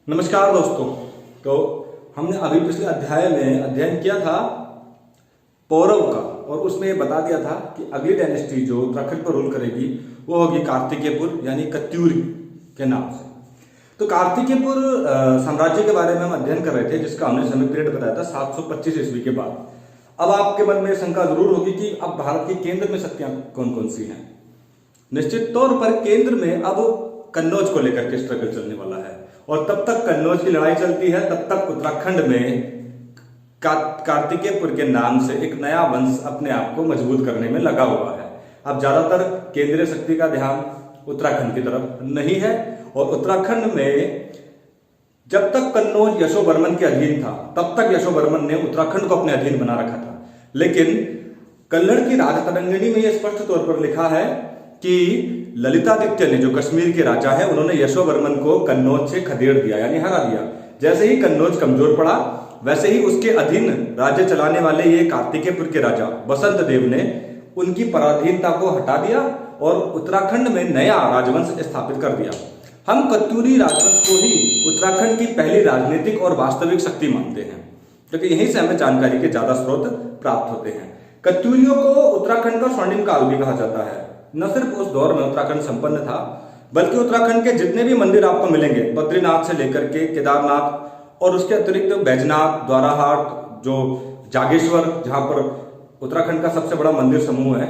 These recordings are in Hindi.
नमस्कार दोस्तों। तो हमने अभी पिछले अध्याय में अध्ययन किया था पौरव का, और उसमें ये बता दिया था कि अगली डायनेस्टी जो उत्तराखंड पर रूल करेगी वो होगी कार्तिकेयपुर यानी कत्यूरी के नाम से। तो कार्तिकेयपुर साम्राज्य के बारे में हम अध्ययन कर रहे थे, जिसका हमने समय पीरियड बताया था 725 ईस्वी के बाद। अब आपके मन में शंका जरूर होगी कि अब भारत की केंद्र में शक्तियां कौन कौन सी हैं। निश्चित तौर पर केंद्र में अब कन्नौज को लेकर के स्ट्रगल चलने वाला है, और तब तक कन्नौज की लड़ाई चलती है तब तक उत्तराखंड में कार्तिकेयपुर के नाम से एक नया वंश अपने आप को मजबूत करने में लगा हुआ है। अब ज्यादातर केंद्रीय शक्ति का ध्यान उत्तराखंड की तरफ नहीं है, और उत्तराखंड में जब तक कन्नौज यशोवर्मन के अधीन था तब तक यशोवर्मन ने उत्तराखंड को अपने अधीन बना रखा था। लेकिन कल्लड़ की राजतरंगिणी में यह स्पष्ट तौर पर लिखा है कि ललितादित्य ने, जो कश्मीर के राजा है, उन्होंने यशोवर्मन को कन्नौज से खदेड़ दिया यानी हरा दिया। जैसे ही कन्नौज कमजोर पड़ा वैसे ही उसके अधीन राज्य चलाने वाले ये कार्तिकेयपुर के राजा बसंत देव ने उनकी पराधीनता को हटा दिया और उत्तराखंड में नया राजवंश स्थापित कर दिया। हम कत्यूरी राजवंश को ही उत्तराखंड की पहली राजनीतिक और वास्तविक शक्ति मानते हैं, क्योंकि यहीं से हमें जानकारी के ज्यादा स्रोत प्राप्त होते हैं। कत्यूरियों को उत्तराखंड का स्वर्णिम काल भी कहा जाता है। न सिर्फ उस दौर में उत्तराखंड संपन्न था, बल्कि उत्तराखंड के जितने भी मंदिर आपको मिलेंगे, बद्रीनाथ से लेकर के केदारनाथ, और उसके अतिरिक्त बैजनाथ, द्वाराहाट, जो जागेश्वर, जहां पर उत्तराखंड का सबसे बड़ा मंदिर समूह है,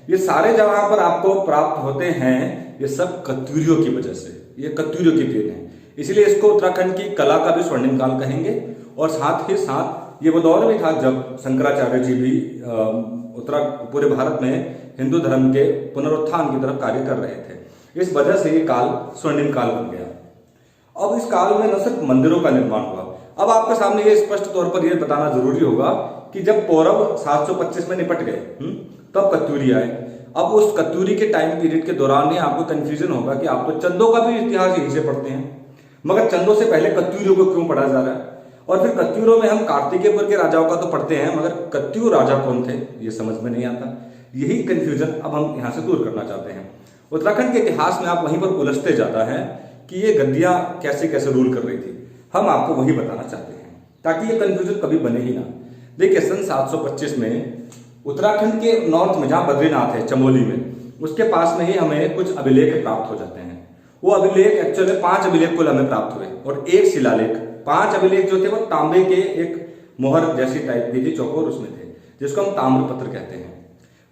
ये सारे जहां पर आपको प्राप्त होते हैं, ये सब कत्यूरियों की वजह से, ये कत्यूरियों की देन है। इसलिए इसको उत्तराखंड की कला का भी स्वर्णिम काल कहेंगे। और साथ ही साथ ये वो दौर भी था जब शंकराचार्य जी भी पूरे भारत में हिंदू धर्म के पुनरुत्थान की तरफ कार्य कर रहे थे। इस वजह से ये काल स्वर्णिम काल बन गया। अब इस काल में न सिर्फ मंदिरों का निर्माण हुआ, अब आपके सामने ये स्पष्ट तौर पर यह बताना जरूरी होगा कि जब पौरव 725 में निपट गए तब कत्यूरी आए। अब उस कत्यूरी के टाइम पीरियड के दौरान ही आपको कंफ्यूजन होगा कि आप तो चंदों का भी इतिहास यहीं से पढ़ते हैं, मगर चंदों से पहले कत्यूरियों को क्यों पढ़ा जा रहा है। और फिर कत्यूरों में हम कार्तिकेयपुर के राजाओं का तो पढ़ते हैं, मगर कत्यूर राजा कौन थे ये समझ में नहीं आता। यही कंफ्यूजन अब हम यहां से दूर करना चाहते हैं। उत्तराखंड के इतिहास में आप वहीं पर उलझते जाता है कि ये गद्दियां कैसे कैसे रूल कर रही थी। हम आपको वही बताना चाहते हैं ताकि ये कंफ्यूजन कभी बने ही ना। देखिए, सन 725 में उत्तराखंड के नॉर्थ में जहां बद्रीनाथ है, चमोली में, उसके पास में ही हमें कुछ अभिलेख प्राप्त हो जाते हैं। वो अभिलेख एक्चुअली 5 अभिलेख कुल हमें प्राप्त हुए, और एक शिलालेख। 5 अभिलेख जो थे वो तांबे के एक मोहर जैसी टाइप की थी, चौकोर उसमें थे, जिसको हम ताम्रपत्र कहते हैं।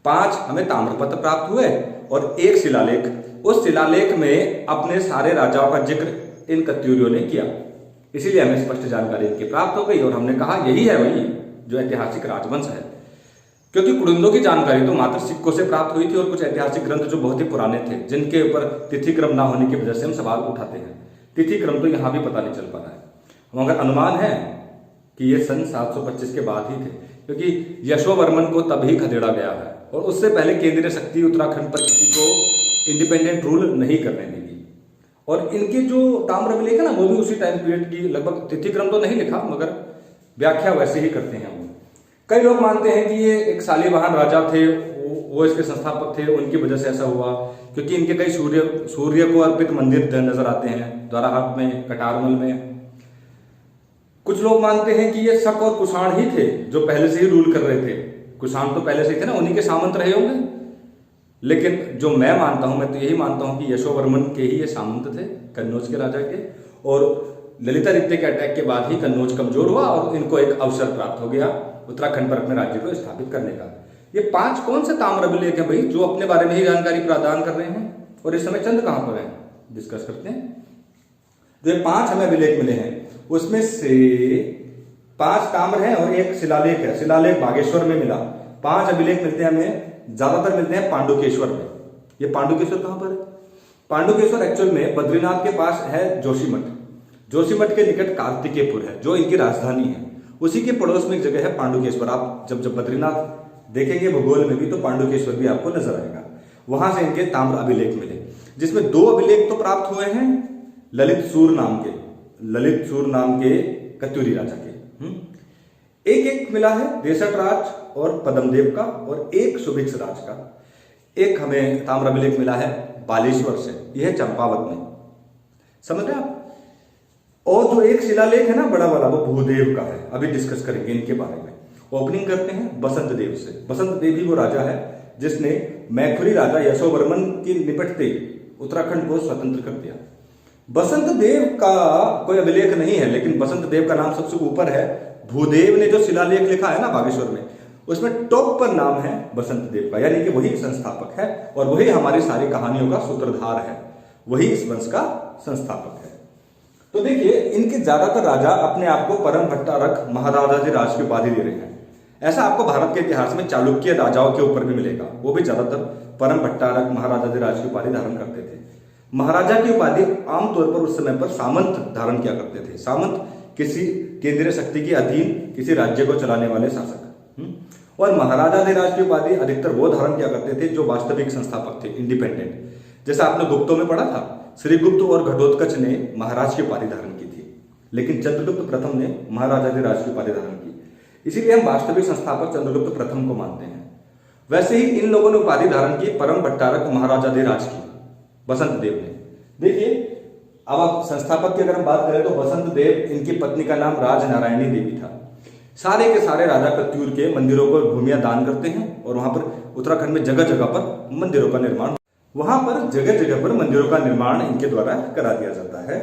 5 हमें ताम्रपत्र प्राप्त हुए और एक शिलालेख। उस शिलालेख में अपने सारे राजाओं का जिक्र इन कत्यूरियों ने किया, इसीलिए हमें स्पष्ट जानकारी इनकी प्राप्त हो गई। और हमने कहा यही है वही जो ऐतिहासिक राजवंश है, क्योंकि कुड़ुंदों की जानकारी तो मात्र सिक्कों से प्राप्त हुई थी और कुछ ऐतिहासिक ग्रंथ जो बहुत ही पुराने थे, जिनके ऊपर तिथि क्रम ना होने की वजह से हम सवाल उठाते हैं। तिथि क्रम तो यहां भी पता नहीं चल पा रहा है, मगर अनुमान है कि ये सन 725 के बाद ही थे, क्योंकि यशोवर्मन को तभी खदेड़ा गया है, और उससे पहले केंद्रीय शक्ति उत्तराखंड पर किसी को इंडिपेंडेंट रूल नहीं करने देगी। और इनके जो ताम्र अभिलेख है ना, वो भी उसी टाइम पीरियड की, लगभग तिथि क्रम तो नहीं लिखा मगर व्याख्या वैसे ही करते हैं। कई लोग मानते हैं कि ये एक शालिवाहन राजा थे, वो इसके संस्थापक थे, उनकी वजह से ऐसा हुआ, क्योंकि इनके कई सूर्य को अर्पित मंदिर नजर आते हैं द्वाराहाट में, कटारमल में। कुछ लोग मानते हैं कि ये शक और कुषाण ही थे जो पहले से ही रूल कर रहे थे। कुषाण तो पहले से ही थे ना, उन्हीं के सामंत रहे होंगे। लेकिन जो मैं मानता हूं, मैं तो यही मानता हूं कि यशोवर्मन के ही ये सामंत थे, कन्नौज के राजा के। और ललितादित्य के अटैक के बाद ही कन्नौज कमजोर हुआ और इनको एक अवसर प्राप्त हो गया उत्तराखंड पर अपने राज्य को स्थापित करने का। ये 5 कौन से ताम्र अभिलेख हैं भाई, जो अपने बारे में ही जानकारी प्रदान कर रहे हैं, और इस समय चंद कहां पर है, डिस्कस करते हैं। जो 5 हमें अभिलेख मिले हैं उसमें से 5 ताम्र हैं और एक शिलालेख है। शिलालेख बागेश्वर में मिला। 5 अभिलेख मिलते हैं हमें, ज्यादातर मिलते हैं पांडुकेश्वर में। ये पांडुकेश्वर कहां पर है? पांडुकेश्वर एक्चुअल में बद्रीनाथ के पास है जोशीमठ। जोशीमठ के निकट कार्तिकेयपुर है जो इनकी राजधानी है। उसी के पड़ोस में एक जगह है पांडुकेश्वर। आप जब बद्रीनाथ देखेंगे भूगोल में भी तो पांडुकेश्वर भी आपको नजर आएगा। वहां से इनके ताम्र अभिलेख मिले, जिसमें 2 अभिलेख तो प्राप्त हुए हैं ललित सूर नाम के कत्यूरी राजा के। एक मिला है देसठ राज और पद्मदेव का, और एक सुभिक्ष राज का। एक हमें ताम्र अभिलेख मिला है बालेश्वर से, यह चंपावत में, समझ रहे आप। और जो एक शिलालेख है ना बड़ा वाला, वो भूदेव का है। अभी डिस्कस करेंगे इनके बारे में। ओपनिंग करते हैं बसंत देव से। बसंत देव ही वो राजा है जिसने मैखुरी राजा यशोवर्मन की निपटते उत्तराखंड को स्वतंत्र कर दिया। बसंत देव का कोई अभिलेख नहीं है, लेकिन बसंत देव का नाम सबसे ऊपर है। भूदेव ने जो शिलालेख लिखा है ना बागेश्वर में, उसमें टॉप पर नाम है बसंत देव का, यानी कि वही संस्थापक है और वही हमारी सारी कहानियों का सूत्रधार है, वही इस वंश का संस्थापक है। तो देखिए, इनके ज्यादातर राजा अपने आप को परम भट्टारक महाराजाधिराज की उपाधि दे रहे हैं। ऐसा आपको भारत के इतिहास में चालुक्य राजाओं के ऊपर भी मिलेगा, वो भी ज्यादातर परम भट्टारक महाराजाधिराज की उपाधि धारण करते थे। महाराजा की उपाधि आमतौर पर उस समय पर सामंत धारण किया करते थे। सामंत किसी केंद्रीय शक्ति के अधीन किसी राज्य को चलाने वाले शासक। और महाराजाधिराज की उपाधि अधिकतर वो धारण किया करते थे जो वास्तविक संस्थापक थे, इंडिपेंडेंट। जैसा आपने गुप्तों में पढ़ा था, श्रीगुप्त और घटोत्कच ने महाराज की उपाधि धारण की थी, लेकिन चंद्रगुप्त प्रथम ने महाराजाधिराज की उपाधि धारण की। इसीलिए हम वास्तविक संस्थापक चंद्रगुप्त प्रथम को मानते हैं। वैसे ही इन लोगों ने उपाधि धारण की परम भट्टारक महाराजाधिराज की, बसंत देव ने। देखिए, अब आप संस्थापक की अगर हम बात करें तो बसंत देव, इनकी पत्नी का नाम राजनारायणी देवी था। सारे के सारे राजा कत्यूर के मंदिरों को भूमियां दान करते हैं और वहां पर उत्तराखंड में जगह जगह पर मंदिरों का निर्माण, वहां पर जगह जगह पर मंदिरों का निर्माण इनके द्वारा करा दिया जाता है।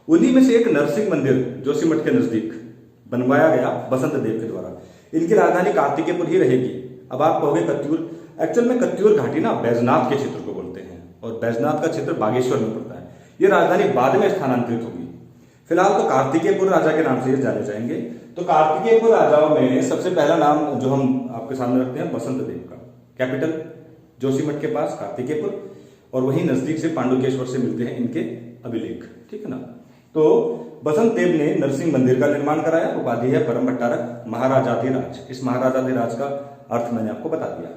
उन्हीं में से एक नरसिंह मंदिर जोशीमठ के नजदीक बनवाया गया बसंत देव के द्वारा। इनकी राजधानी कार्तिकेयपुर ही रहेगी। अब आप कहोगे कत्यूर, एक्चुअल में कत्यूर घाटी ना बैजनाथ के क्षेत्र को बोलते हैं और बैजनाथ का क्षेत्र बागेश्वर में पड़ता है। ये राजधानी बाद में स्थानांतरित होगी। फिलहाल तो कार्तिकेयपुर राजा के नाम से ये जाने जाएंगे। तो कार्तिकेयपुर राजाओं में सबसे पहला नाम जो हम आपके सामने रखते हैं बसंत देव का। कैपिटल जोशीमठ के पास कार्तिकेयपुर, और वहीं नजदीक से पांडुकेश्वर से मिलते हैं इनके अभिलेख, ठीक है ना। तो बसंत देव ने नरसिंह मंदिर का निर्माण कराया। उपाधि है परम भट्टारक महाराजाधिराज। इस महाराजाधिराज का अर्थ मैंने आपको बता दिया।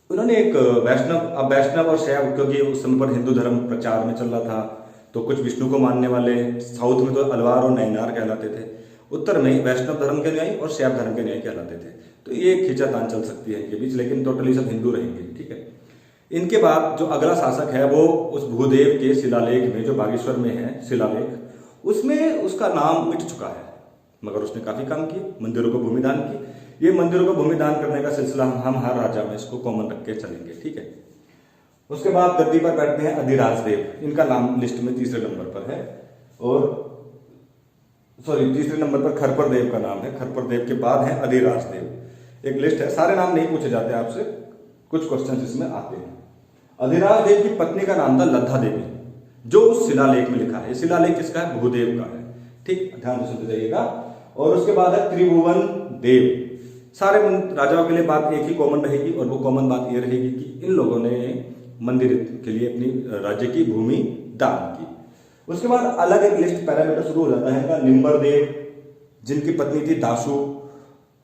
उन्होंने एक वैष्णव, अब वैष्णव और शैव, क्योंकि उस समय पर हिंदू धर्म प्रचार में चल रहा था, तो कुछ विष्णु को मानने वाले, साउथ में तो अलवार और नैनार कहलाते थे, उत्तर में वैष्णव धर्म के न्यायी और शैव धर्म के न्यायी कहलाते थे। तो ये खींचातान चल सकती है इनके बीच, लेकिन टोटली सब हिंदू रहेंगे, ठीक है। इनके बाद जो अगला शासक है वो उस भूदेव के शिलालेख में, जो बागेश्वर में है शिलालेख, उसमें उसका नाम मिट चुका है, मगर उसने काफी काम किए, मंदिरों को भूमिदान की। ये मंदिरों को भूमिदान करने का सिलसिला हम हर राजा में इसको कॉमन रख के चलेंगे, ठीक है। उसके बाद गद्दी पर बैठते हैं अधिराज देव। इनका नाम लिस्ट में तीसरे नंबर पर है, और तीसरे नंबर पर खरपर देव का नाम है। खरपर देव के बाद है अधिराज देव। एक लिस्ट है, सारे नाम नहीं पूछे जाते आपसे, कुछ क्वेश्चन इसमें आते हैं। अधिराज देव की पत्नी का नाम था लद्धा देवी, जो उस शिलालेख में लिखा है। शिलालेख किसका है? भूदेव का है, ठीक, ध्यान से सुनते जाइएगा। और उसके बाद है त्रिभुवन देव। सारे राजाओं के लिए बात एक ही कॉमन रहेगी, और वो कॉमन बात ये रहेगी कि इन लोगों ने मंदिर के लिए अपनी राज्य की भूमि दान की। उसके बाद अलग एक लिस्ट पैरामीटर शुरू हो जाता है निम्बर देव, जिनकी पत्नी थी दासू।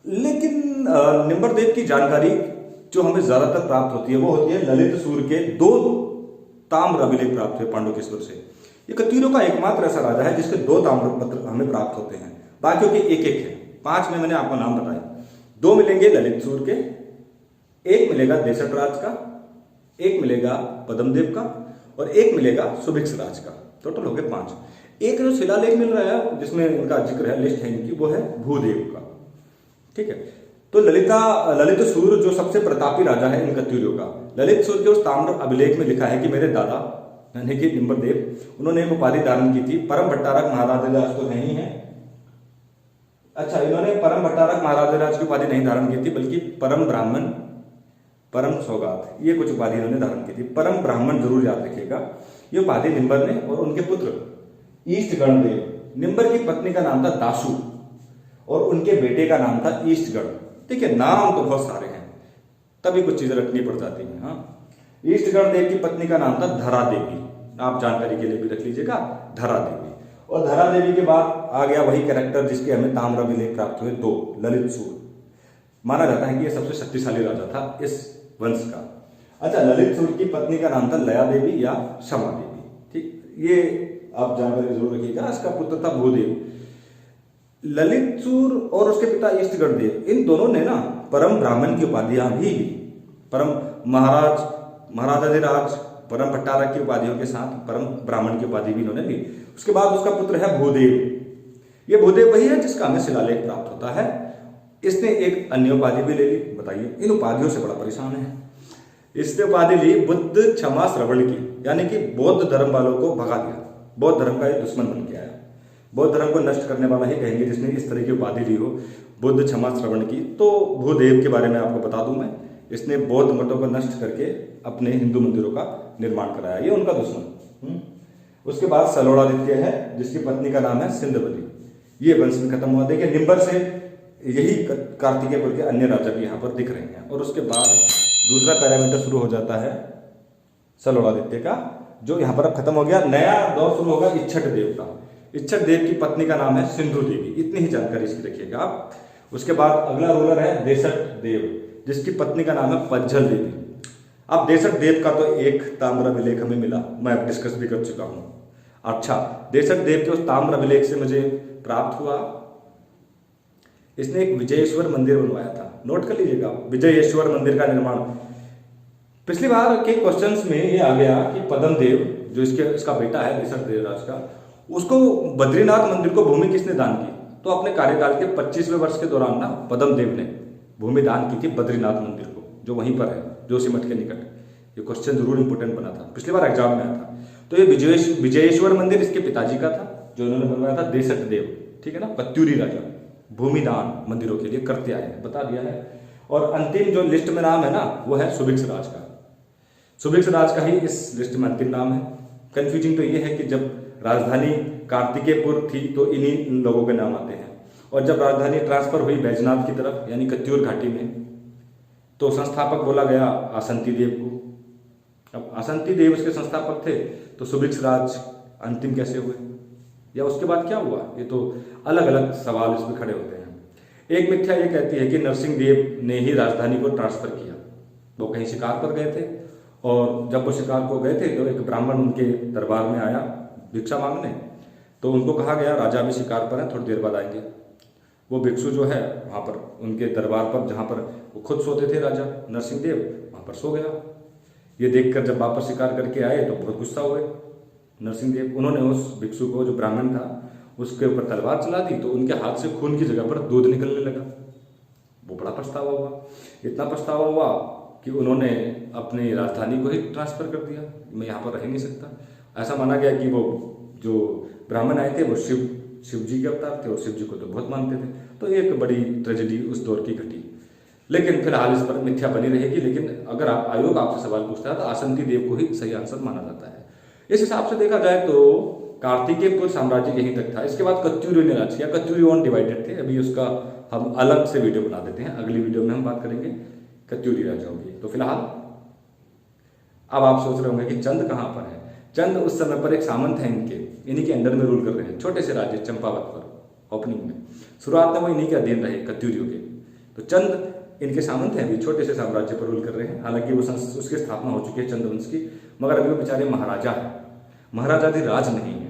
लेकिन निम्बर देव की जानकारी जो हमें ज्यादातर प्राप्त होती है वो होती है ललित सूर के 2 ताम्र अभिलेख प्राप्त हुए पांडुकेश्वर से। ये कत्यूरों का एकमात्र ऐसा राजा है जिसके 2 ताम्र पत्र हमें प्राप्त होते हैं, बाकियों के एक एक है। 5 में मैंने आपको नाम बताया, 2 मिलेंगे ललित सूर के, 1 मिलेगा देशट राज का, 1 मिलेगा पद्मदेव का, और 1 मिलेगा सुभिक्ष राज का। टोटल हो गए 5। एक जो शिलालेख मिल रहा है जिसमें इनका जिक्र है, लिस्ट है इनकी, वो है भूदेव का, ठीक है। तो ललित सूर जो सबसे प्रतापी राजा है इन कत्यूरियों का, ललित सूर के उस ताम्र अभिलेख में लिखा है कि मेरे दादा यानी कि निम्बर देव, उन्होंने एक उपाधि धारण की थी। परम भट्टारक महाराजाधिराज तो नहीं है, अच्छा, इन्होंने परम भट्टारक महाराजाधिराज की उपाधि नहीं धारण की थी, बल्कि परम ब्राह्मण, परम सौगात, ये कुछ उपाधि इन्होंने धारण की थी। परम ब्राह्मण जरूर याद रखिएगा। ये उपाधि निम्बर ने और उनके पुत्र ईष्टगण देव, निम्बर की पत्नी का नाम था दासू और उनके बेटे का नाम था ईष्टगण। ठीक है, नाम तो बहुत सारे हैं, तभी कुछ चीजें रखनी पड़ जाती हैं। हाँ, ईष्टगण देव की पत्नी का नाम था धरा देवी, आप जानकारी के लिए भी रख लीजिएगा, धरा देवी। और धरा देवी के बाद आ गया वही कैरेक्टर जिसके हमें ताम्र अभिलेख प्राप्त हुए 2, ललित सूर। माना जाता है कि यह सबसे शक्तिशाली राजा था इस वंश का। अच्छा, ललित सूर की पत्नी का नाम था लया देवी या क्षमा देवी, ठीक, ये आप जानकारी जरूर रखिएगा। इसका पुत्र था भूदेव। ललित सूर और उसके पिता ईष्टगण देव, इन दोनों ने ना परम ब्राह्मण की उपाधियां भी ली। परम महाराजाधिराज परम भट्टारक की उपाधियों के साथ परम ब्राह्मण की उपाधि भी इन्होंने ली। उसके बाद उसका पुत्र है भूदेव। ये भूदेव वही है जिसका हमें शिलालेख प्राप्त होता है। इसने एक अन्य उपाधि भी ले ली। बताइए, इन उपाधियों से बड़ा परेशान है। इसने उपाधि ली बुद्ध क्षमा श्रवण की, यानी कि बौद्ध धर्म वालों को भगा दिया। बौद्ध धर्म का एक दुश्मन बन के आया। बौद्ध धर्म को नष्ट करने वाला ही कहेंगे जिसने इस तरह की उपाधि ली हो, बुद्ध क्षमा श्रवण की। तो भूदेव के बारे में आपको बता दूं मैं, इसने बौद्ध मतों को नष्ट करके अपने हिंदू मंदिरों का निर्माण कराया। ये उनका दुश्मन। उसके बाद सलोड़ादित्य है, जिसकी पत्नी का नाम है सिंधवती। ये वंश में खत्म हुआ। देखिए, निम्बर से यही कार्तिकेयपुर के अन्य राजा भी यहाँ पर दिख रहे हैं। और उसके बाद दूसरा पैरामीटर शुरू हो जाता है सलोड़ादित्य का, जो यहाँ पर अब खत्म हो गया। नया दौर शुरू होगा इच्छक देव का। इच्छक देव की पत्नी का नाम है सिंधु देवी। इतनी ही जानकारी इसकी रखिएगा आप। उसके बाद अगला रूलर है देशक देव, जिसकी पत्नी का नाम है पज्जल देवी। अब देशक देव का तो एक ताम्र अभिलेख हमें मिला, मैं डिस्कस भी कर चुका हूं। अच्छा, देशक देव के उस ताम्र अभिलेख से मुझे प्राप्त हुआ, इसने एक विजयेश्वर मंदिर बनवाया था। नोट कर लीजिएगा, विजयेश्वर मंदिर का निर्माण। पिछली बार के क्वेश्चंस में ये आ गया कि पद्म देव, जो इसका बेटा है देशक देवराज का, उसको बद्रीनाथ मंदिर को भूमि किसने दान की? तो अपने कार्यकाल के 25वें वर्ष के दौरान ना पद्म देव ने भूमि दान की थी बद्रीनाथ मंदिर को, जो वहीं पर है, जोशीमठ के निकट। ये क्वेश्चन जरूर इंपोर्टेंट बना था, पिछली बार एग्जाम में आया था। तो ये विजयेश्वर मंदिर इसके पिताजी का था, जो इन्होंने बनवाया था देशक देव। ठीक है ना, पत्यूरी राजा भूमि दान मंदिरों के लिए करते आए हैं, बता दिया है। और अंतिम जो लिस्ट में नाम है ना, वो है सुभिक्ष राज का। सुभिक्ष राज का ही इस लिस्ट में अंतिम नाम है। कंफ्यूजिंग तो ये है कि जब राजधानी कार्तिकेयपुर थी तो इन्हीं लोगों के नाम आते हैं, और जब राजधानी ट्रांसफर हुई बैजनाथ की तरफ यानी कत्यूर घाटी में, तो संस्थापक बोला गया आसंती देव को। अब आसंती देव उसके संस्थापक थे, तो सुभिक्ष राज अंतिम कैसे हुए या उसके बाद क्या हुआ? ये तो अलग अलग सवाल इसमें खड़े होते हैं। एक मिथ्या ये कहती है कि नरसिंह देव ने ही राजधानी को ट्रांसफर किया। वो कहीं शिकार पर गए थे, और जब वो शिकार को गए थे तो एक ब्राह्मण उनके दरबार में आया भिक्षा मांगने। तो उनको कहा गया राजा भी शिकार पर हैं, थोड़ी देर बाद आएंगे। वो भिक्षु जो है वहाँ पर उनके दरबार पर, जहाँ पर वो खुद सोते थे राजा नरसिंह देव, वहाँ पर सो गया। ये देखकर जब वापस शिकार करके आए तो बहुत गुस्सा हुए नरसिंह देव। उन्होंने उस भिक्षु को, जो ब्राह्मण था, उसके ऊपर तलवार चला दी, तो उनके हाथ से खून की जगह पर दूध निकलने लगा। वो बड़ा पछतावा हुआ। इतना पछतावा हुआ कि उन्होंने अपनी राजधानी को ही ट्रांसफर कर दिया, मैं यहाँ पर रह नहीं सकता। ऐसा माना गया कि वो जो ब्राह्मण आए थे वो शिव जी के अवतार थे, और शिव जी को तो बहुत मानते थे। तो एक बड़ी ट्रेजेडी उस दौर की घटी। लेकिन फिलहाल इस पर मिथ्या बनी रहेगी। लेकिन अगर आयोग आपसे सवाल पूछता है तो आसंती देव को ही सही आंसर माना जाता है। इस हिसाब से देखा जाए तो कार्तिकेयपुर साम्राज्य यहीं तक था। इसके बाद कत्यूरियों ने राज किया। कत्यूरी डिवाइडेड थे, अभी उसका हम अलग से वीडियो बना देते हैं। अगली वीडियो में हम बात करेंगे कत्यूरी राजाओं की। तो फिलहाल अब आप सोच रहे होंगे कि चंद कहाँ पर है। चंद उस समय पर एक सामंत है, इन्हीं के अंडर में रूल कर रहे हैं, छोटे से राज्य चंपावत पर। ओपनिंग में शुरुआत में वो इन्हीं के अधीन रहे, कत्यूरियों के। तो चंद इनके सामंत हैं, अभी छोटे से साम्राज्य पर रूल कर रहे हैं। हालांकि वो उसकी स्थापना हो चुकी है चंद वंश की, मगर अभी वो बेचारे महाराजा है, महाराजाधिराज नहीं है।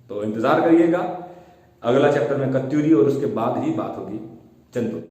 तो इंतजार करिएगा, अगला चैप्टर में कत्यूरी और उसके बाद ही बात होगी चंद।